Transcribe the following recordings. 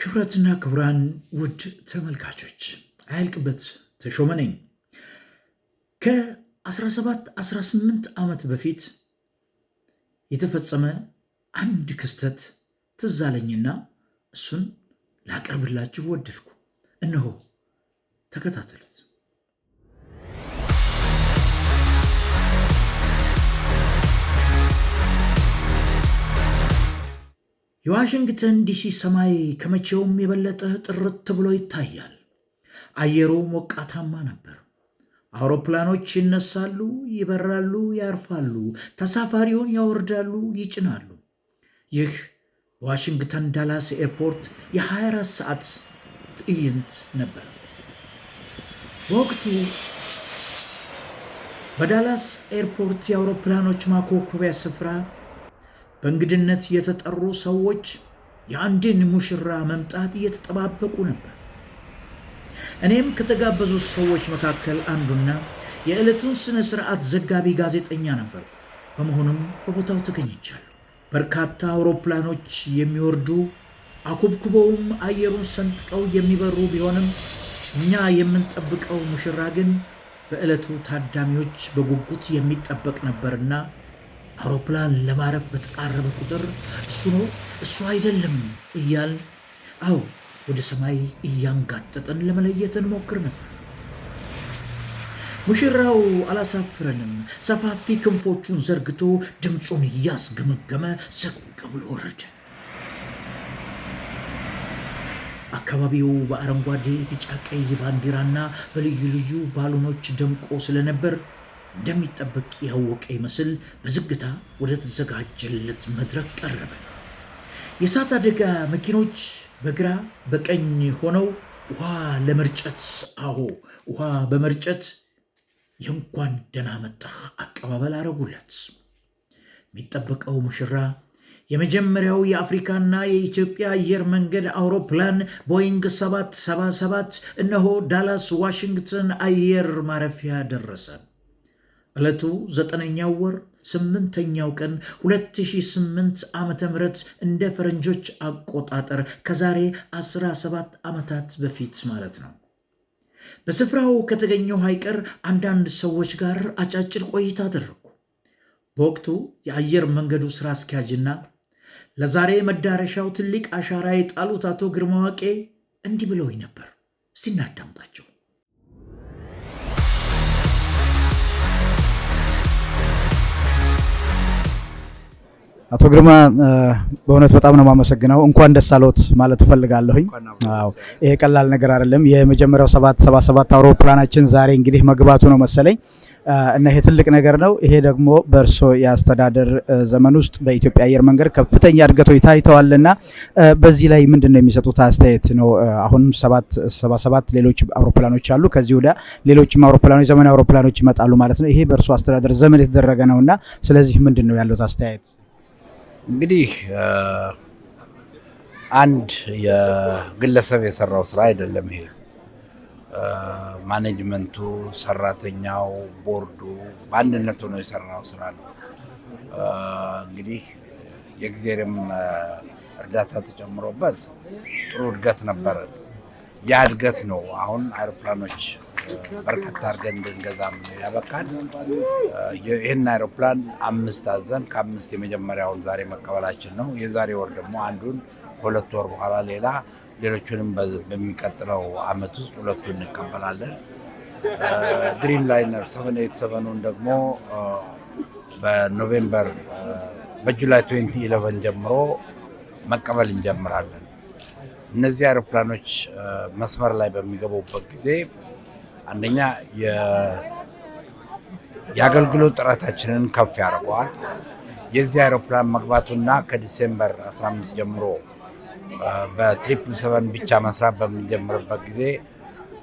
ክብራትና ክብራን ውድ ተመልካቾች አያልቅበት ተሾመ ነኝ። ከ17-18 ዓመት በፊት የተፈጸመ አንድ ክስተት ትዝ አለኝና እሱን ላቀርብላችሁ ወደድኩ። እነሆ ተከታተሉት። የዋሽንግተን ዲሲ ሰማይ ከመቼውም የበለጠ ጥርት ብሎ ይታያል። አየሩ ሞቃታማ ነበር። አውሮፕላኖች ይነሳሉ፣ ይበራሉ፣ ያርፋሉ፣ ተሳፋሪውን ያወርዳሉ፣ ይጭናሉ። ይህ በዋሽንግተን ዳላስ ኤርፖርት የ24 ሰዓት ትዕይንት ነበር። በወቅቱ በዳላስ ኤርፖርት የአውሮፕላኖች ማኮብኮቢያ ስፍራ በእንግድነት የተጠሩ ሰዎች የአንድን ሙሽራ መምጣት እየተጠባበቁ ነበር። እኔም ከተጋበዙት ሰዎች መካከል አንዱና የዕለቱን ስነ ስርዓት ዘጋቢ ጋዜጠኛ ነበርኩ። በመሆኑም በቦታው ተገኝቻለሁ። በርካታ አውሮፕላኖች የሚወርዱ አኩብኩበውም አየሩን ሰንጥቀው የሚበሩ ቢሆንም እኛ የምንጠብቀው ሙሽራ ግን በዕለቱ ታዳሚዎች በጉጉት የሚጠበቅ ነበርና አውሮፕላን ለማረፍ በተቃረበ ቁጥር እሱ ነው እሱ አይደለም እያልን ወደ ሰማይ እያንጋጠጠን ለመለየት እንሞክር ነበር። ሙሽራው አላሳፍረንም። ሰፋፊ ክንፎቹን ዘርግቶ ድምፁን እያስገመገመ ዘቅ ብሎ ወረደ። አካባቢው በአረንጓዴ፣ ቢጫ፣ ቀይ ባንዲራና በልዩ ልዩ ባሉኖች ደምቆ ስለነበር እንደሚጠበቅ ያወቀ ይመስል በዝግታ ወደ ተዘጋጀለት መድረክ ቀረበ። የእሳት አደጋ መኪኖች በግራ በቀኝ ሆነው ውሃ ለመርጨት ውሃ በመርጨት የእንኳን ደህና መጣህ አቀባበል አረጉለት። የሚጠበቀው ሙሽራ የመጀመሪያው የአፍሪካና የኢትዮጵያ አየር መንገድ አውሮፕላን ቦይንግ 777 እነሆ ዳላስ ዋሽንግተን አየር ማረፊያ ደረሰ። ዕለቱ 9ኛው ወር 8ኛው ቀን 2008 ዓመተ ምህረት እንደ ፈረንጆች አቆጣጠር ከዛሬ 17 ዓመታት በፊት ማለት ነው። በስፍራው ከተገኘው አይቀር አንዳንድ ሰዎች ጋር አጫጭር ቆይታ አደረጉ። በወቅቱ የአየር መንገዱ ስራ አስኪያጅና ለዛሬ መዳረሻው ትልቅ አሻራ የጣሉት አቶ ግርማ ዋቄ እንዲህ ብለውኝ ነበር። እስቲ እናዳምጣቸው። አቶ ግርማ በእውነት በጣም ነው የማመሰግነው። እንኳን ደስ አለዎት ማለት እፈልጋለሁኝ። ይሄ ቀላል ነገር አይደለም። የመጀመሪያው 777 አውሮፕላናችን ዛሬ እንግዲህ መግባቱ ነው መሰለኝ እና ይሄ ትልቅ ነገር ነው። ይሄ ደግሞ በእርሶ የአስተዳደር ዘመን ውስጥ በኢትዮጵያ አየር መንገድ ከፍተኛ እድገቶች ታይተዋልና በዚህ ላይ ምንድነው የሚሰጡት አስተያየት ነው? አሁንም 777 ሌሎች አውሮፕላኖች አሉ። ከዚህ ወዲያ ሌሎችም አውሮፕላኖች ዘመናዊ አውሮፕላኖች ይመጣሉ ማለት ነው። ይሄ በእርሶ አስተዳደር ዘመን የተደረገ ነውና ስለዚህ ምንድነው ያለው አስተያየት? እንግዲህ አንድ የግለሰብ የሰራው ስራ አይደለም። ይሄ ማኔጅመንቱ፣ ሰራተኛው፣ ቦርዱ በአንድነት ሆኖ የሰራው ስራ ነው። እንግዲህ የእግዚአብሔርም እርዳታ ተጨምሮበት ጥሩ እድገት ነበረ። ያ እድገት ነው አሁን አይሮፕላኖች በርካታ አድርገን እንድንገዛም ያበቃል። ይህን አይሮፕላን 5 አዘን ከ5 የመጀመሪያውን ዛሬ መቀበላችን ነው። የዛሬ ወር ደግሞ አንዱን ከ2 ወር በኋላ ሌሎቹንም በሚቀጥለው አመት ውስጥ 2ቱን እንቀበላለን። ድሪም ላይነር 787ን ደግሞ በኖቬምበር በጁላይ 2011 ጀምሮ መቀበል እንጀምራለን። እነዚህ አይሮፕላኖች መስመር ላይ በሚገቡበት ጊዜ አንደኛ የአገልግሎት ጥራታችንን ከፍ ያደርገዋል። የዚህ አይሮፕላን መግባቱና ከዲሴምበር 15 ጀምሮ በ777 ብቻ መስራት በምንጀምርበት ጊዜ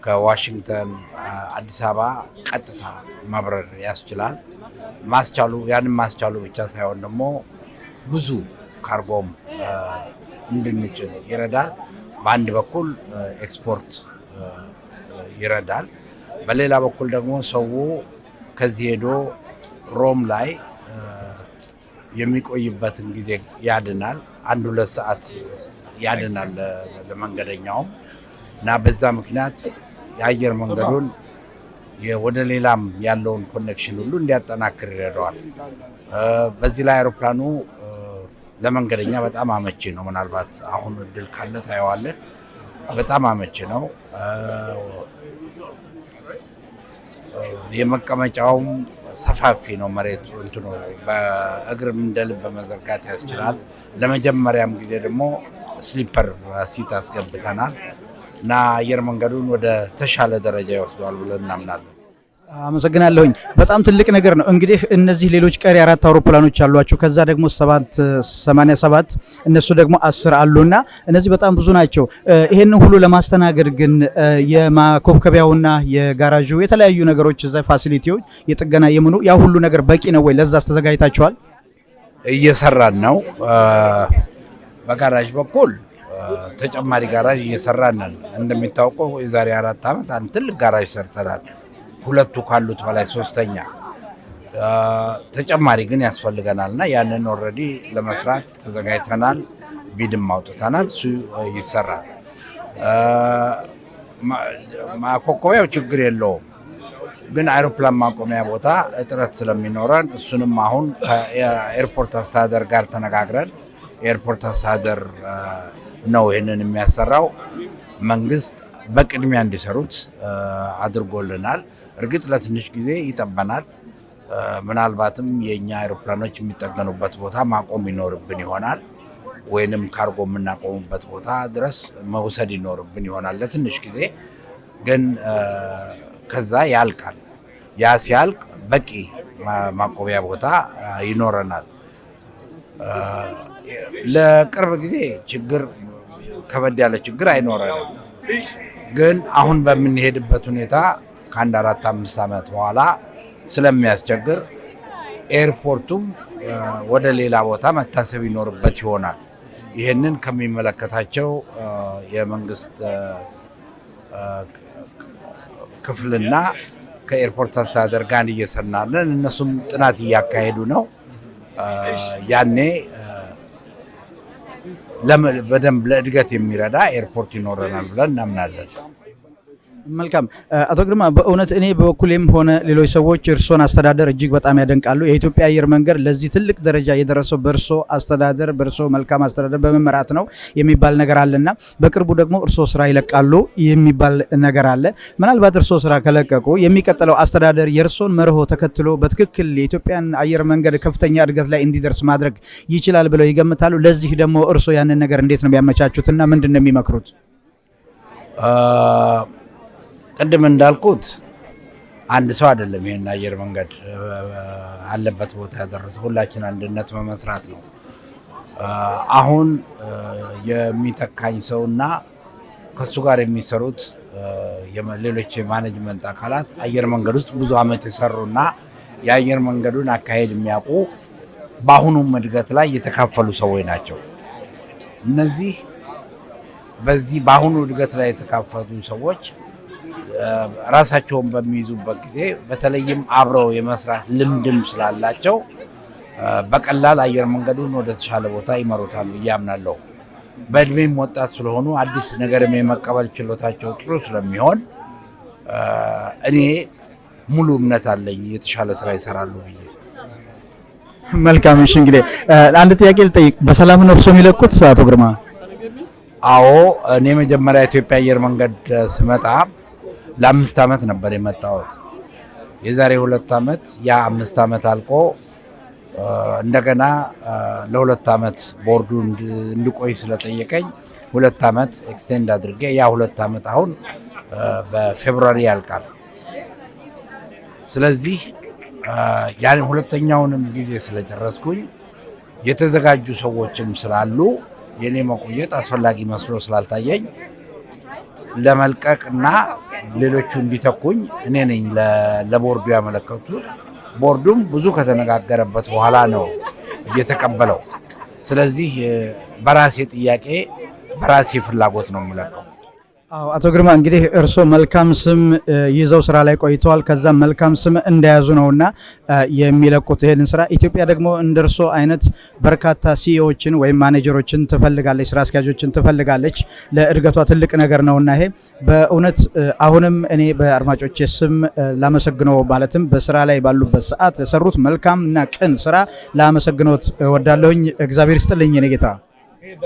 ከዋሽንግተን አዲስ አበባ ቀጥታ ማብረር ያስችላል። ያንን ማስቻሉ ብቻ ሳይሆን ደግሞ ብዙ ካርጎም እንድንጭን ይረዳል። በአንድ በኩል ኤክስፖርት ይረዳል። በሌላ በኩል ደግሞ ሰው ከዚህ ሄዶ ሮም ላይ የሚቆይበትን ጊዜ ያድናል። 1-2 ሰዓት ያድናል ለመንገደኛውም እና በዛ ምክንያት የአየር መንገዱን ወደ ሌላም ያለውን ኮኔክሽን ሁሉ እንዲያጠናክር ይረዳዋል። በዚህ ላይ አውሮፕላኑ ለመንገደኛ በጣም አመቺ ነው። ምናልባት አሁን እድል ካለ ታየዋለህ። በጣም አመቺ ነው። የመቀመጫውም ሰፋፊ ነው። መሬቱ እንትኑ በእግርም እንደ ልብ መዘርጋት ያስችላል። ለመጀመሪያም ጊዜ ደግሞ ስሊፐር ሲት አስገብተናል እና አየር መንገዱን ወደ ተሻለ ደረጃ ይወስደዋል ብለን እናምናለን። አመሰግናለሁኝ። በጣም ትልቅ ነገር ነው። እንግዲህ እነዚህ ሌሎች ቀሪ 4 አውሮፕላኖች አሏቸው። ከዛ ደግሞ 787 እነሱ ደግሞ 10 አሉና እነዚህ በጣም ብዙ ናቸው። ይሄንን ሁሉ ለማስተናገድ ግን የማኮብከቢያውና የጋራዡ የተለያዩ ነገሮች እዛ ፋሲሊቲዎች የጥገና የምኑ ያ ሁሉ ነገር በቂ ነው ወይ? ለዛስ ተዘጋጅታችኋል? እየሰራን ነው። በጋራዥ በኩል ተጨማሪ ጋራዥ እየሰራን ነን። እንደሚታወቀው የዛሬ 4 ዓመት አንድ ትልቅ ጋራዥ ሰርተናል። 2 ካሉት በላይ 3ኛ ተጨማሪ ግን ያስፈልገናል እና ያንን ኦልሬዲ ለመስራት ተዘጋጅተናል። ቢድም አውጥተናል። እሱ ይሰራል። ማኮኮቢያው ችግር የለውም፣ ግን አይሮፕላን ማቆሚያ ቦታ እጥረት ስለሚኖረን እሱንም አሁን ከኤርፖርት አስተዳደር ጋር ተነጋግረን ኤርፖርት አስተዳደር ነው ይህንን የሚያሰራው። መንግስት በቅድሚያ እንዲሰሩት አድርጎልናል። እርግጥ ለትንሽ ጊዜ ይጠበናል። ምናልባትም የእኛ አይሮፕላኖች የሚጠገኑበት ቦታ ማቆም ይኖርብን ይሆናል፣ ወይንም ካርጎ የምናቆሙበት ቦታ ድረስ መውሰድ ይኖርብን ይሆናል ለትንሽ ጊዜ። ግን ከዛ ያልቃል። ያ ሲያልቅ በቂ ማቆሚያ ቦታ ይኖረናል። ለቅርብ ጊዜ ችግር ከበድ ያለ ችግር አይኖረንም። ግን አሁን በምንሄድበት ሁኔታ ከአንድ 4-5 ዓመት በኋላ ስለሚያስቸግር ኤርፖርቱም ወደ ሌላ ቦታ መታሰብ ይኖርበት ይሆናል። ይህንን ከሚመለከታቸው የመንግስት ክፍልና ከኤርፖርት አስተዳደር ጋር እየሰራን እነሱም ጥናት እያካሄዱ ነው። ያኔ በደንብ ለእድገት የሚረዳ ኤርፖርት ይኖረናል ብለን እናምናለን። መልካም አቶ ግርማ፣ በእውነት እኔ በበኩሌም ሆነ ሌሎች ሰዎች እርሶን አስተዳደር እጅግ በጣም ያደንቃሉ። የኢትዮጵያ አየር መንገድ ለዚህ ትልቅ ደረጃ የደረሰው በእርሶ አስተዳደር፣ በእርሶ መልካም አስተዳደር በመመራት ነው የሚባል ነገር አለና በቅርቡ ደግሞ እርሶ ስራ ይለቃሉ የሚባል ነገር አለ። ምናልባት እርሶ ስራ ከለቀቁ የሚቀጥለው አስተዳደር የእርሶን መርሆ ተከትሎ በትክክል የኢትዮጵያን አየር መንገድ ከፍተኛ እድገት ላይ እንዲደርስ ማድረግ ይችላል ብለው ይገምታሉ? ለዚህ ደግሞ እርሶ ያንን ነገር እንዴት ነው የሚያመቻቹትና ምንድን ነው የሚመክሩት? ቅድም እንዳልኩት አንድ ሰው አይደለም ይሄን አየር መንገድ አለበት ቦታ ያደረሰው፣ ሁላችን አንድነት መመስራት ነው። አሁን የሚተካኝ ሰውና ከሱ ጋር የሚሰሩት ሌሎች የማኔጅመንት አካላት አየር መንገድ ውስጥ ብዙ ዓመት የሰሩና የአየር መንገዱን አካሄድ የሚያውቁ በአሁኑም እድገት ላይ የተካፈሉ ሰዎች ናቸው። እነዚህ በዚህ በአሁኑ እድገት ላይ የተካፈሉ ሰዎች ራሳቸውን በሚይዙበት ጊዜ በተለይም አብረው የመስራት ልምድም ስላላቸው በቀላል አየር መንገዱን ወደ ተሻለ ቦታ ይመሩታል ብዬ አምናለሁ። በእድሜም ወጣት ስለሆኑ አዲስ ነገርም የመቀበል ችሎታቸው ጥሩ ስለሚሆን እኔ ሙሉ እምነት አለኝ የተሻለ ስራ ይሰራሉ ብዬ። መልካም። እሺ እንግዲህ አንድ ጥያቄ ልጠይቅ። በሰላም ነው እርሶ የሚለቁት አቶ ግርማ? አዎ፣ እኔ መጀመሪያ ኢትዮጵያ አየር መንገድ ስመጣ ለ5 ዓመት ነበር የመጣሁት። የዛሬ 2 ዓመት ያ 5 ዓመት አልቆ እንደገና ለ2 ዓመት ቦርዱ እንድቆይ ስለጠየቀኝ 2 ዓመት ኤክስቴንድ አድርጌ ያ 2 ዓመት አሁን በፌብሩዋሪ ያልቃል። ስለዚህ ያን ሁለተኛውንም ጊዜ ስለጨረስኩኝ የተዘጋጁ ሰዎችም ስላሉ የኔ መቆየት አስፈላጊ መስሎ ስላልታየኝ ለመልቀቅና ሌሎቹ እንዲተኩኝ እኔ ነኝ ለቦርዱ ያመለከቱት። ቦርዱም ብዙ ከተነጋገረበት በኋላ ነው እየተቀበለው። ስለዚህ በራሴ ጥያቄ በራሴ ፍላጎት ነው የምለቀው። አቶ ግርማ እንግዲህ እርሶ መልካም ስም ይዘው ስራ ላይ ቆይተዋል። ከዛም መልካም ስም እንደያዙ ነውና የሚለቁት ይሄንን ስራ። ኢትዮጵያ ደግሞ እንደርሶ አይነት በርካታ ሲኢኦዎችን ወይም ማኔጀሮችን ትፈልጋለች፣ ስራ አስኪያጆችን ትፈልጋለች። ለእድገቷ ትልቅ ነገር ነውና ይሄ በእውነት አሁንም እኔ በአድማጮቼ ስም ላመሰግነው ማለትም በስራ ላይ ባሉበት ሰዓት ለሰሩት መልካምና ቅን ስራ ላመሰግነውት እወዳለሁኝ። እግዚአብሔር ይስጥልኝ የኔ ጌታ።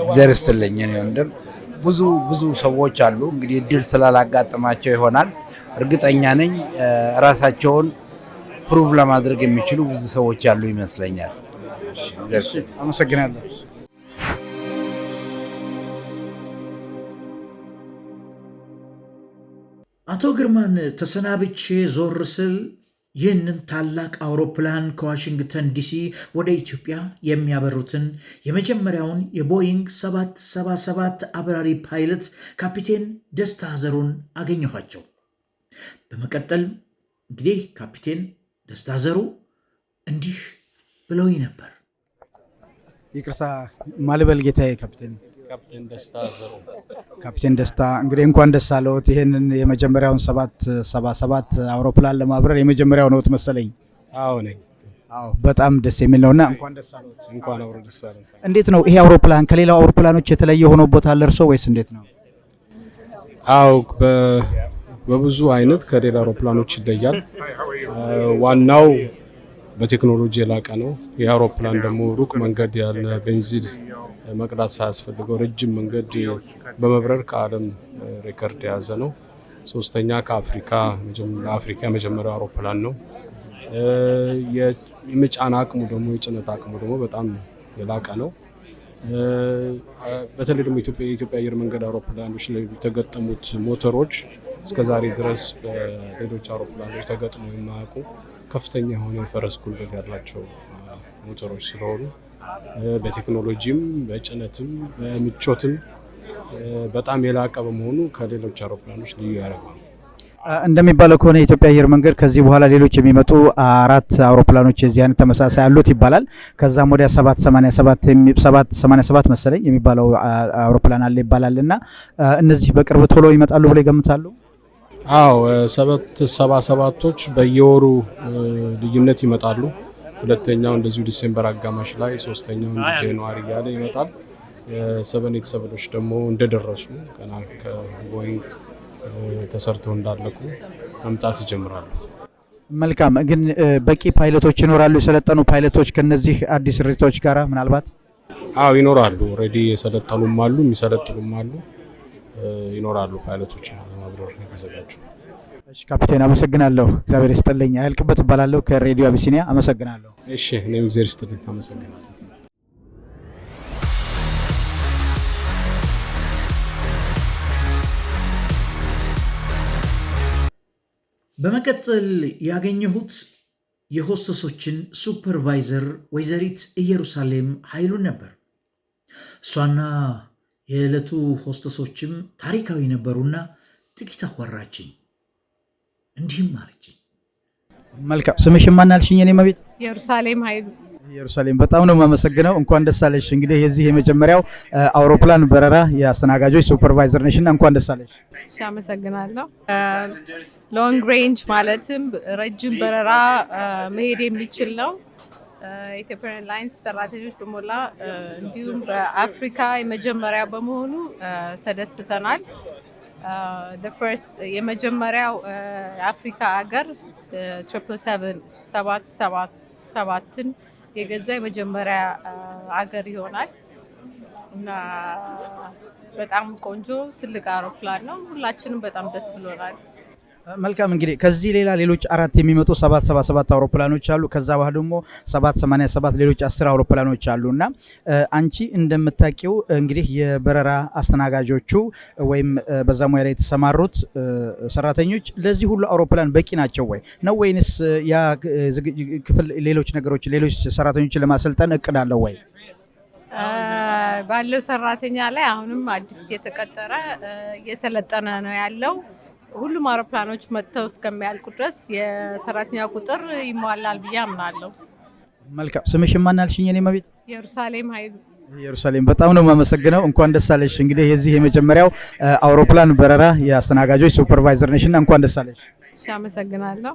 እግዚአብሔር ይስጥልኝ እኔ ወንድም። ብዙ ሰዎች አሉ እንግዲህ እድል ስላላጋጠማቸው ይሆናል። እርግጠኛ ነኝ ራሳቸውን ፕሩቭ ለማድረግ የሚችሉ ብዙ ሰዎች ያሉ ይመስለኛል። አመሰግናለሁ። አቶ ግርማን ተሰናብቼ ዞር ስል ይህንን ታላቅ አውሮፕላን ከዋሽንግተን ዲሲ ወደ ኢትዮጵያ የሚያበሩትን የመጀመሪያውን የቦይንግ 777 አብራሪ ፓይለት ካፒቴን ደስታ ዘሩን አገኘኋቸው። በመቀጠል እንግዲህ ካፒቴን ደስታ ዘሩ እንዲህ ብለውኝ ነበር። ይቅርታ ማልበል ጌታዬ። ካፒቴን ደስታ ዘሩ። ካፒቴን ደስታ እንግዲህ እንኳን ደስ አለዎት። ይሄንን የመጀመሪያውን 777 አውሮፕላን ለማብረር የመጀመሪያው ነዎት መሰለኝ። አዎ ነኝ። አዎ በጣም ደስ የሚል ነውና እንኳን ደስ አለዎት። እንኳን አብሮ ደስ አለን። እንዴት ነው ይሄ አውሮፕላን ከሌላው አውሮፕላኖች የተለየ ሆኖቦታል እርሶ ወይስ እንዴት ነው? አዎ በብዙ አይነት ከሌላ አውሮፕላኖች ይለያል። ዋናው በቴክኖሎጂ የላቀ ነው። ይህ አውሮፕላን ደግሞ ሩቅ መንገድ ያለ ቤንዚን መቅዳት ሳያስፈልገው ረጅም መንገድ በመብረር ከዓለም ሬከርድ የያዘ ነው። ሶስተኛ ከአፍሪካ የመጀመሪያው አውሮፕላን ነው። የመጫን አቅሙ ደግሞ የጭነት አቅሙ ደግሞ በጣም የላቀ ነው። በተለይ ደግሞ የኢትዮጵያ አየር መንገድ አውሮፕላኖች ላይ የተገጠሙት ሞተሮች እስከዛሬ ድረስ በሌሎች አውሮፕላኖች ተገጥሞ የማያውቁ ከፍተኛ የሆነ የፈረስ ጉልበት ያላቸው ሞተሮች ስለሆኑ በቴክኖሎጂም በጭነትም በምቾትም በጣም የላቀ በመሆኑ ከሌሎች አውሮፕላኖች ልዩ ያደርጋል። እንደሚባለው ከሆነ የኢትዮጵያ አየር መንገድ ከዚህ በኋላ ሌሎች የሚመጡ 4 አውሮፕላኖች የዚህ አይነት ተመሳሳይ አሉት ይባላል። ከዛም ወዲያ 787 መሰለኝ የሚባለው አውሮፕላን አለ ይባላል እና እነዚህ በቅርብ ቶሎ ይመጣሉ ብለው ይገምታሉ? አዎ 777ቶች በየወሩ ልዩነት ይመጣሉ። ሁለተኛው እንደዚሁ ዲሴምበር አጋማሽ ላይ፣ ሶስተኛው ጃንዋሪ እያለ ይመጣል። 787ቶች ደግሞ እንደደረሱ ገና ከቦይንግ ተሰርተው እንዳለቁ መምጣት ይጀምራሉ። መልካም። ግን በቂ ፓይለቶች ይኖራሉ? የሰለጠኑ ፓይለቶች ከነዚህ አዲስ ሪቶች ጋር ምናልባት? አዎ ይኖራሉ። ኦልሬዲ የሰለጠኑም አሉ፣ የሚሰለጥኑም አሉ። ይኖራሉ ፓይለቶች ለማብረር የተዘጋጁ። እሺ ካፒቴን አመሰግናለሁ። እግዚአብሔር ይስጥልኝ። አያልቅበት እባላለሁ ከሬዲዮ አቢሲኒያ። አመሰግናለሁ። እሺ እኔም እግዚአብሔር ይስጥልኝ። አመሰግናለሁ። በመቀጠል ያገኘሁት የሆስተሶችን ሱፐርቫይዘር ወይዘሪት ኢየሩሳሌም ኃይሉን ነበር። እሷና የዕለቱ ሆስተሶችም ታሪካዊ ነበሩና ጥቂት አወራችኝ። እንዲህም አለችኝ። መልካም። ስምሽ ማን አልሽኝ? እኔ መቤት ኢየሩሳሌም ኃይሉ። ኢየሩሳሌም በጣም ነው የማመሰግነው። እንኳን ደስ አለሽ። እንግዲህ የዚህ የመጀመሪያው አውሮፕላን በረራ የአስተናጋጆች ሱፐርቫይዘር ነሽና እንኳን ደስ አለሽ። እሺ አመሰግናለሁ። ሎንግ ሬንጅ ማለትም ረጅም በረራ መሄድ የሚችል ነው። ኢትዮጵያን ኤርላይንስ ሰራተኞች በሞላ እንዲሁም በአፍሪካ የመጀመሪያ በመሆኑ ተደስተናል። የመጀመሪያው የአፍሪካ ሀገር 777ን የገዛ የመጀመሪያ ሀገር ይሆናል እና በጣም ቆንጆ ትልቅ አውሮፕላን ነው። ሁላችንም በጣም ደስ ብሎናል። መልካም። እንግዲህ ከዚህ ሌላ ሌሎች 4 የሚመጡ 777 አውሮፕላኖች አሉ። ከዛ በኋላ ደግሞ 787 ሌሎች 10 አውሮፕላኖች አሉ እና አንቺ እንደምታውቂው እንግዲህ የበረራ አስተናጋጆቹ ወይም በዛ ሙያ ላይ የተሰማሩት ሰራተኞች ለዚህ ሁሉ አውሮፕላን በቂ ናቸው ወይ ነው ወይንስ ያ ክፍል ሌሎች ነገሮች ሌሎች ሰራተኞችን ለማሰልጠን እቅድ አለው ወይ? ባለው ሰራተኛ ላይ አሁንም አዲስ የተቀጠረ እየሰለጠነ ነው ያለው። ሁሉም አውሮፕላኖች መጥተው እስከሚያልቁ ድረስ የሰራተኛ ቁጥር ይሟላል ብዬ አምናለሁ። መልካም። ስምሽ ማን አልሽኝ? እኔ መቤት ኢየሩሳሌም ኃይሉ። ኢየሩሳሌም በጣም ነው የማመሰግነው። እንኳን ደስ አለሽ። እንግዲህ የዚህ የመጀመሪያው አውሮፕላን በረራ የአስተናጋጆች ሱፐርቫይዘር ነሽና እንኳን ደስ አለሽ። እሺ፣ አመሰግናለሁ።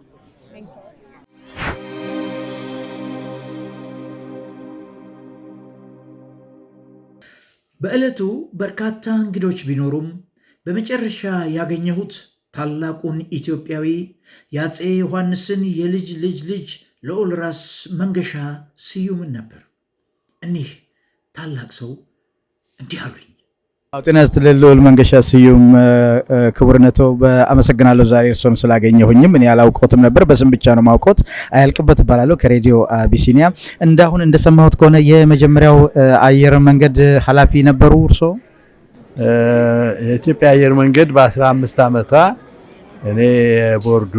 በዕለቱ በርካታ እንግዶች ቢኖሩም በመጨረሻ ያገኘሁት ታላቁን ኢትዮጵያዊ የአፄ ዮሐንስን የልጅ ልጅ ልጅ ልዑል ራስ መንገሻ ስዩምን ነበር። እኒህ ታላቅ ሰው እንዲህ አሉኝ። ጤና ይስጥልኝ ልዑል መንገሻ ስዩም ክቡርነቶ፣ አመሰግናለሁ ዛሬ እርሶን ስላገኘሁኝም። እኔ አላውቀውትም ነበር፣ በስም ብቻ ነው ማውቀውት። አያልቅበት እባላለሁ ከሬዲዮ አቢሲኒያ። እንዳሁን እንደሰማሁት ከሆነ የመጀመሪያው አየር መንገድ ኃላፊ ነበሩ እርሶ? የኢትዮጵያ አየር መንገድ በ15 ዓመቷ እኔ የቦርዱ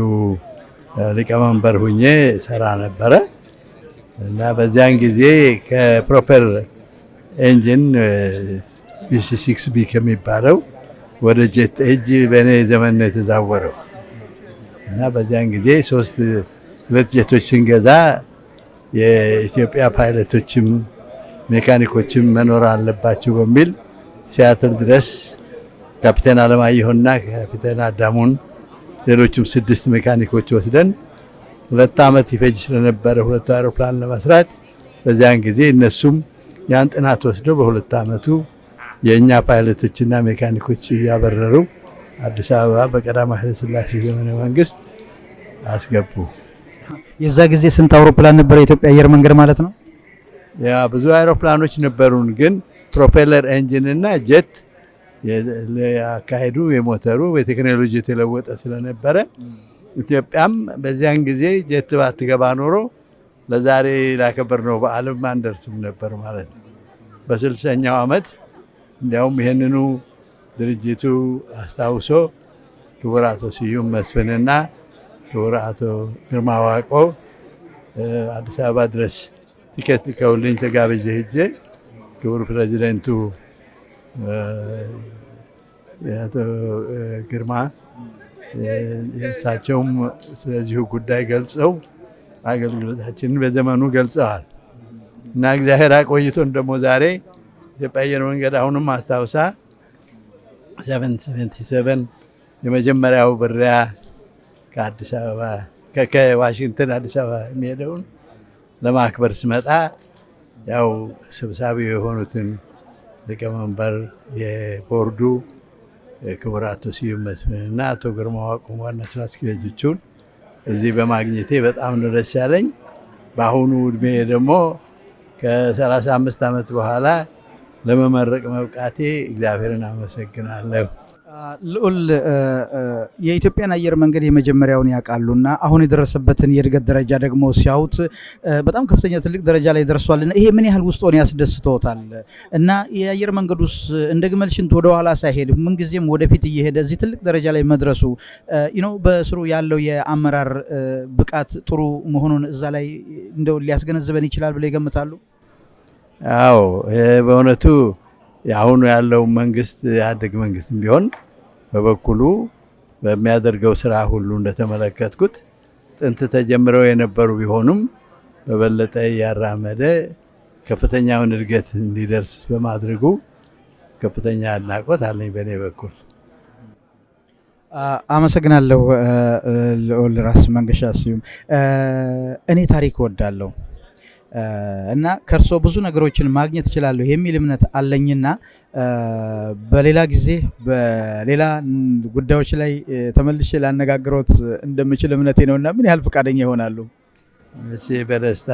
ሊቀመንበር ሁኜ ሰራ ነበረ እና በዚያን ጊዜ ከፕሮፐር ኤንጂን BC6B ከሚባለው ወደ ጄት ኤጅ በእኔ ዘመን ነው የተዛወረው እና በዚያን ጊዜ ሁለት ጄቶች ስንገዛ የኢትዮጵያ ፓይለቶችም ሜካኒኮችም መኖር አለባቸው በሚል ሲያትል ድረስ ካፒቴን አለማየሁና ካፒቴን አዳሙን ሌሎችም 6 ሜካኒኮች ወስደን 2 ዓመት ይፈጅ ስለነበረ ሁለቱ አውሮፕላን ለመስራት በዚያን ጊዜ እነሱም ያን ጥናት ወስደው በ2 ዓመቱ የኛ ፓይለቶችና ሜካኒኮች ያበረሩ አዲስ አበባ በቀዳማዊ ኃይለ ሥላሴ ዘመነ መንግስት አስገቡ። የዛ ጊዜ ስንት አውሮፕላን ነበር የኢትዮጵያ አየር መንገድ ማለት ነው? ያ ብዙ አውሮፕላኖች ነበሩን፣ ግን ፕሮፔለር ኤንጂን እና ጄት ያካሄዱ የሞተሩ በቴክኖሎጂ የተለወጠ ስለነበረ ኢትዮጵያም በዚያን ጊዜ ጄት ባትገባ ኖሮ ለዛሬ ላከበርነው በዓለም አንደርስም ነበር ማለት ነው። በ60ኛው ዓመት እንዲያውም ይህንኑ ድርጅቱ አስታውሶ ክቡር አቶ ስዩም መስፍንና ክቡር አቶ ግርማ ዋቆ አዲስ አበባ ድረስ ቲኬት ልከውልኝ ተጋብዤ ሄጄ ክቡር ፕሬዚደንቱ አቶ ግርማ የእሳቸውም ስለዚሁ ጉዳይ ገልጸው አገልግሎታችንን በዘመኑ ገልጸዋል እና እግዚአብሔር አቆይቶን ደግሞ ዛሬ ኢትዮጵያ አየር መንገድ አሁንም አስታውሳ 777 የመጀመሪያው በረራ ከአዲስ አበባ ከዋሽንግተን አዲስ አበባ የሚሄደውን ለማክበር ስመጣ ያው ሰብሳቢው የሆኑትን ሊቀመንበር የቦርዱ ክቡር አቶ ስዩም መስፍንና አቶ ግርማ ዋቆ ዋና ስራ አስኪያጆቹን እዚህ በማግኘቴ በጣም ነው ደስ ያለኝ። በአሁኑ እድሜ ደግሞ ከ35 ዓመት በኋላ ለመመረቅ መብቃቴ እግዚአብሔርን አመሰግናለሁ። ልዑል የኢትዮጵያን አየር መንገድ የመጀመሪያውን ያውቃሉና አሁን የደረሰበትን የእድገት ደረጃ ደግሞ ሲያዩት በጣም ከፍተኛ ትልቅ ደረጃ ላይ ደርሷልና ይሄ ምን ያህል ውስጥዎን ያስደስተዎታል? እና የአየር መንገዱስ እንደ ግመል ሽንት ወደ ኋላ ሳይሄድ ምንጊዜም ወደፊት እየሄደ እዚህ ትልቅ ደረጃ ላይ መድረሱ በስሩ ያለው የአመራር ብቃት ጥሩ መሆኑን እዛ ላይ እንደው ሊያስገነዝበን ይችላል ብለው ይገምታሉ? አዎ በእውነቱ አሁን ያለው መንግስት ያደገ መንግስትም ቢሆን በበኩሉ በሚያደርገው ስራ ሁሉ እንደተመለከትኩት ጥንት ተጀምረው የነበሩ ቢሆኑም በበለጠ ያራመደ ከፍተኛውን እድገት እንዲደርስ በማድረጉ ከፍተኛ አድናቆት አለኝ በእኔ በኩል። አመሰግናለሁ ልዑል ራስ መንገሻ ስዩም። እኔ ታሪክ እወዳለሁ እና ከእርሶ ብዙ ነገሮችን ማግኘት እችላለሁ የሚል እምነት አለኝና በሌላ ጊዜ በሌላ ጉዳዮች ላይ ተመልሼ ላነጋግሮት እንደምችል እምነቴ ነውና ምን ያህል ፈቃደኛ ይሆናሉ? እሺ፣ በደስታ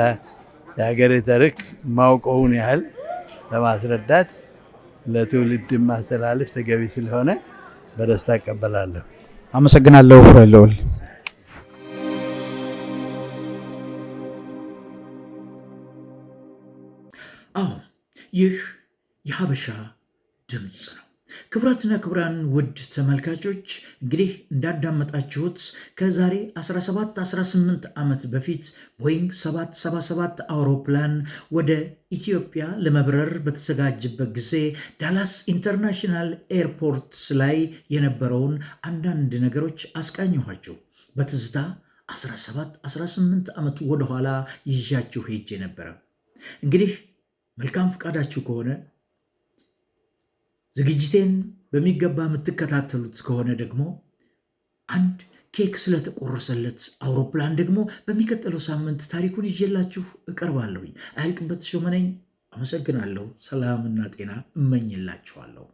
የሀገሬ ታሪክ ማውቀውን ያህል ለማስረዳት ለትውልድ ማስተላለፍ ተገቢ ስለሆነ በደስታ እቀበላለሁ። አመሰግናለሁ ልዑል። አዎ ይህ የሀበሻ ድምፅ ነው። ክቡራትና ክቡራን ውድ ተመልካቾች እንግዲህ እንዳዳመጣችሁት ከዛሬ 17-18 ዓመት በፊት ቦይንግ 777 አውሮፕላን ወደ ኢትዮጵያ ለመብረር በተዘጋጀበት ጊዜ ዳላስ ኢንተርናሽናል ኤርፖርት ላይ የነበረውን አንዳንድ ነገሮች አስቃኘኋቸው። በትዝታ 17-18 ዓመት ወደኋላ ይዣችሁ ሄጄ ነበረ። እንግዲህ መልካም ፈቃዳችሁ ከሆነ ዝግጅቴን በሚገባ የምትከታተሉት ከሆነ ደግሞ አንድ ኬክ ስለተቆረሰለት አውሮፕላን ደግሞ በሚቀጥለው ሳምንት ታሪኩን ይዤላችሁ እቀርባለሁኝ። አያልቅበት ሾመ ነኝ። አመሰግናለሁ። ሰላምና ጤና እመኝላችኋለሁ።